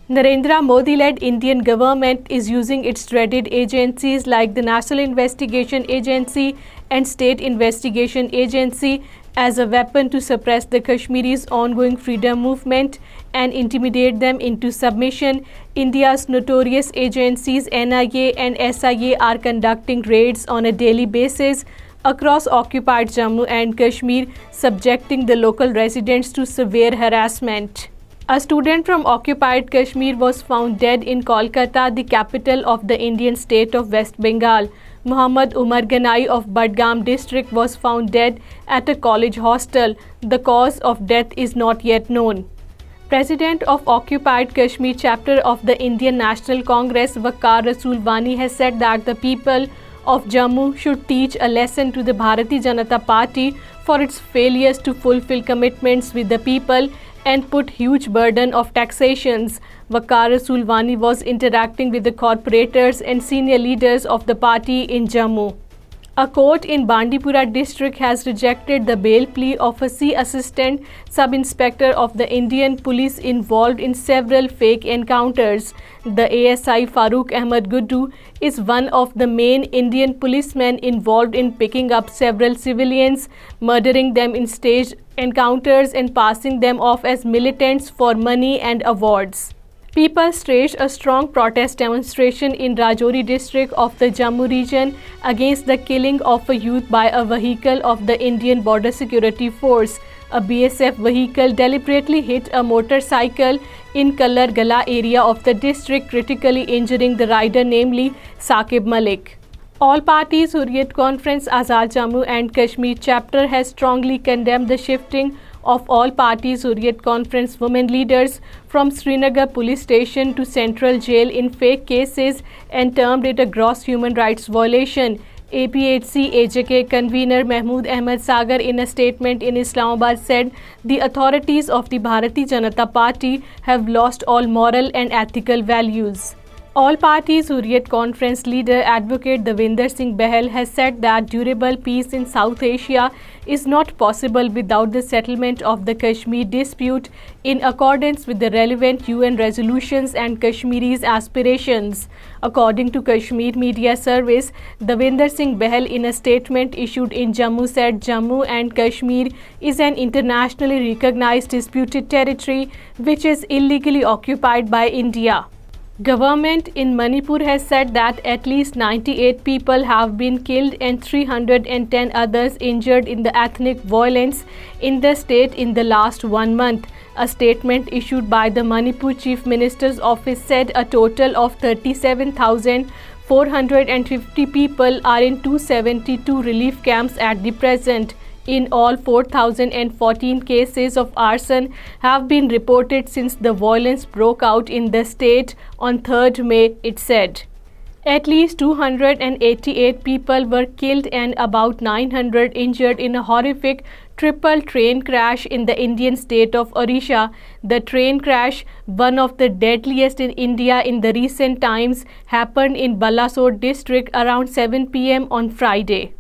Narendra Modi-led Indian government is using its dreaded agencies like the National Investigation Agency and State Investigation Agency as a weapon to suppress the Kashmiris' ongoing freedom movement and intimidate them into submission. India's notorious agencies NIA and SIA are conducting raids on a daily basis across occupied Jammu and Kashmir, subjecting the local residents to severe harassment. A student from occupied Kashmir was found dead in Kolkata, the capital of the Indian state of West Bengal. Muhammad Umar Ganai of Budgam district was found dead at a college hostel. The cause of death is not yet known. President of Occupied Kashmir chapter of the Indian National Congress, Waqar Rasoolwani, has said that the people of Jammu should teach a lesson to the Bharatiya Janata Party for its failures to fulfill commitments with the people and put huge burden of taxations. Waqar Rasoolwani was interacting with the corporators and senior leaders of the party in Jammu. A court in Bandipora district has rejected the bail plea of a C assistant sub-inspector of the Indian police involved in several fake encounters. The ASI Farooq Ahmed Guddu is one of the main Indian policemen involved in picking up several civilians, murdering them in staged encounters and passing them off as militants for money and awards. People staged a strong protest demonstration in Rajouri district of the Jammu region against the killing of a youth by a vehicle of the Indian Border Security Force. A BSF vehicle deliberately hit a motorcycle in Kallar Chowk area of the district, critically injuring the rider, namely Saqib Malik. All parties Hurriyat Conference Azad Jammu and Kashmir chapter has strongly condemned the shifting of all parties Hurriyat Conference women leaders from Srinagar police station to central jail in fake cases and termed it a gross human rights violation. APHC AJK convener Mahmood Ahmed Sagar in a statement in Islamabad said the authorities of the Bharatiya Janata Party have lost all moral and ethical values. All parties Hurriyat Conference leader Advocate Davinder Singh Bahal has said that durable peace in South Asia is not possible without the settlement of the Kashmir dispute in accordance with the relevant UN resolutions and Kashmiris' aspirations. According to Kashmir Media Service, Davinder Singh Bahal in a statement issued in Jammu said Jammu and Kashmir is an internationally recognized disputed territory which is illegally occupied by India. Government in Manipur has said that at least 98 people have been killed and 310 others injured in the ethnic violence in the state in the last 1 month. A statement issued by the Manipur Chief Minister's office said a total of 37,450 people are in 272 relief camps at the present. In all, 4,014 cases of arson have been reported since the violence broke out in the state on 3rd May, it said. At least 288 people were killed and about 900 injured in a horrific triple train crash in the Indian state of Odisha. The train crash, one of the deadliest in India in the recent times, happened in Balasore district around 7 p.m. on Friday.